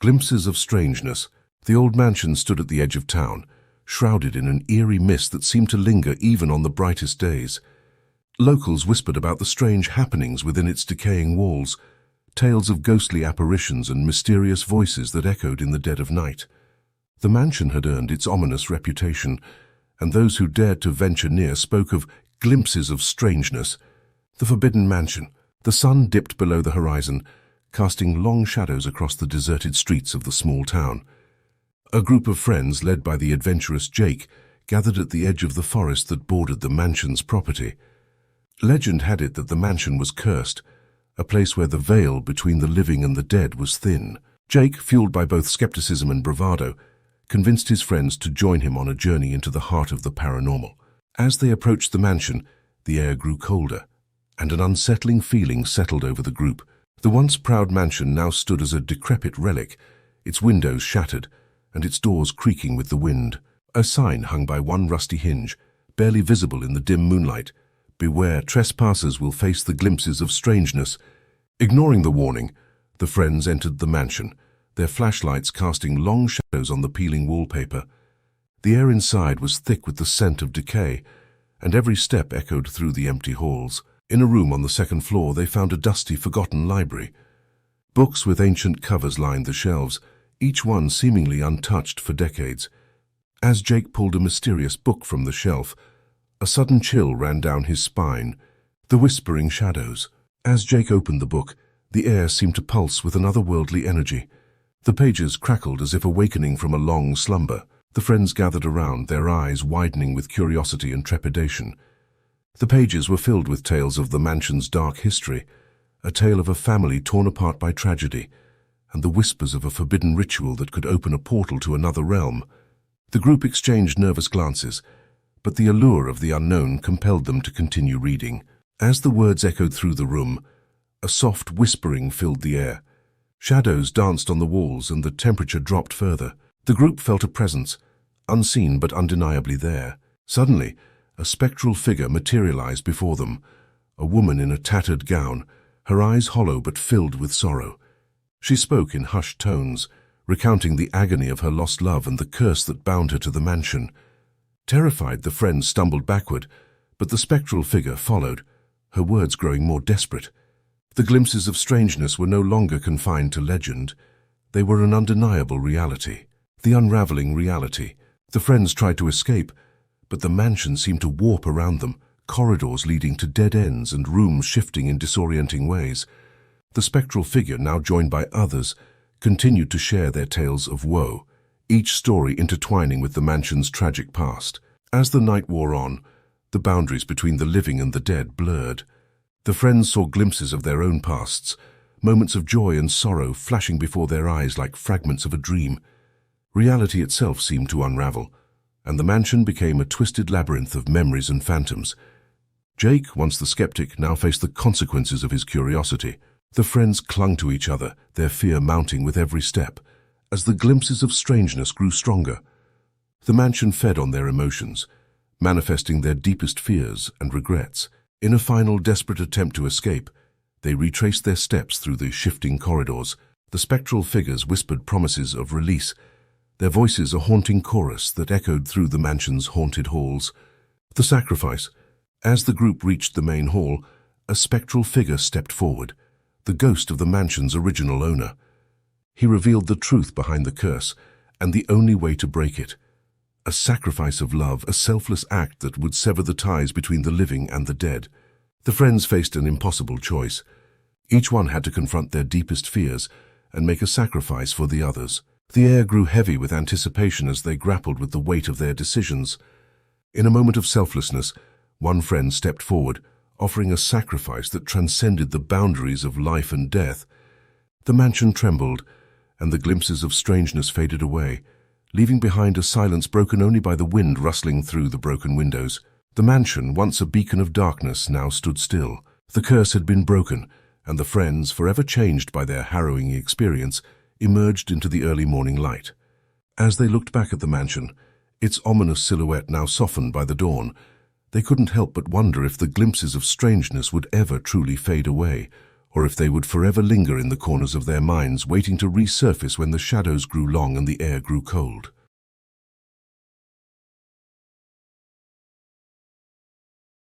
Glimpses of strangeness. The old mansion stood at the edge of town, shrouded in an eerie mist that seemed to linger even on the brightest days. Locals whispered about the strange happenings within its decaying walls, tales of ghostly apparitions and mysterious voices that echoed in the dead of night. The mansion had earned its ominous reputation, and those who dared to venture near spoke of glimpses of strangeness. The forbidden mansion. The sun dipped below the horizon, casting long shadows across the deserted streets of the small town. A group of friends, led by the adventurous Jake, gathered at the edge of the forest that bordered the mansion's property. Legend had it that the mansion was cursed, a place where the veil between the living and the dead was thin. Jake, fueled by both skepticism and bravado, convinced his friends to join him on a journey into the heart of the paranormal. As they approached the mansion, the air grew colder, and an unsettling feeling settled over the group. The once proud mansion now stood as a decrepit relic, its windows shattered, and its doors creaking with the wind. A sign hung by one rusty hinge, barely visible in the dim moonlight. "Beware, trespassers will face the glimpses of strangeness." Ignoring the warning, the friends entered the mansion, their flashlights casting long shadows on the peeling wallpaper. The air inside was thick with the scent of decay, and every step echoed through the empty halls. In a room on the second floor, they found a dusty, forgotten library. Books with ancient covers lined the shelves, each one seemingly untouched for decades. As Jake pulled a mysterious book from the shelf, a sudden chill ran down his spine. The Whispering Shadows. As Jake opened the book, the air seemed to pulse with an otherworldly energy. The pages crackled as if awakening from a long slumber. The friends gathered around, their eyes widening with curiosity and trepidation. The pages were filled with tales of the mansion's dark history, a tale of a family torn apart by tragedy, and the whispers of a forbidden ritual that could open a portal to another realm. The group exchanged nervous glances, but the allure of the unknown compelled them to continue reading. As the words echoed through the room, a soft whispering filled the air. Shadows danced on the walls and the temperature dropped further. The group felt a presence, unseen but undeniably there. Suddenly, a spectral figure materialized before them, a woman in a tattered gown, her eyes hollow but filled with sorrow. She spoke in hushed tones, recounting the agony of her lost love and the curse that bound her to the mansion. Terrified, the friends stumbled backward, but the spectral figure followed, her words growing more desperate. The glimpses of strangeness were no longer confined to legend. They were an undeniable reality. The unraveling reality. The friends tried to escape, but the mansion seemed to warp around them, corridors leading to dead ends and rooms shifting in disorienting ways. The spectral figure, now joined by others, continued to share their tales of woe, each story intertwining with the mansion's tragic past. As the night wore on, the boundaries between the living and the dead blurred. The friends saw glimpses of their own pasts, moments of joy and sorrow flashing before their eyes like fragments of a dream. Reality itself seemed to unravel, and the mansion became a twisted labyrinth of memories and phantoms. Jake, once the skeptic, now faced the consequences of his curiosity. The friends clung to each other, their fear mounting with every step. As the glimpses of strangeness grew stronger, the mansion fed on their emotions, manifesting their deepest fears and regrets. In a final desperate attempt to escape, they retraced their steps through the shifting corridors. The spectral figures whispered promises of release, their voices a haunting chorus that echoed through the mansion's haunted halls. The sacrifice. As the group reached the main hall, a spectral figure stepped forward, the ghost of the mansion's original owner. He revealed the truth behind the curse, and the only way to break it. A sacrifice of love, a selfless act that would sever the ties between the living and the dead. The friends faced an impossible choice. Each one had to confront their deepest fears and make a sacrifice for the others. The air grew heavy with anticipation as they grappled with the weight of their decisions. In a moment of selflessness, one friend stepped forward, offering a sacrifice that transcended the boundaries of life and death. The mansion trembled, and the glimpses of strangeness faded away, leaving behind a silence broken only by the wind rustling through the broken windows. The mansion, once a beacon of darkness, now stood still. The curse had been broken, and the friends, forever changed by their harrowing experience, emerged into the early morning light. As they looked back at the mansion, its ominous silhouette now softened by the dawn, they couldn't help but wonder if the glimpses of strangeness would ever truly fade away, or if they would forever linger in the corners of their minds, waiting to resurface when the shadows grew long and the air grew cold.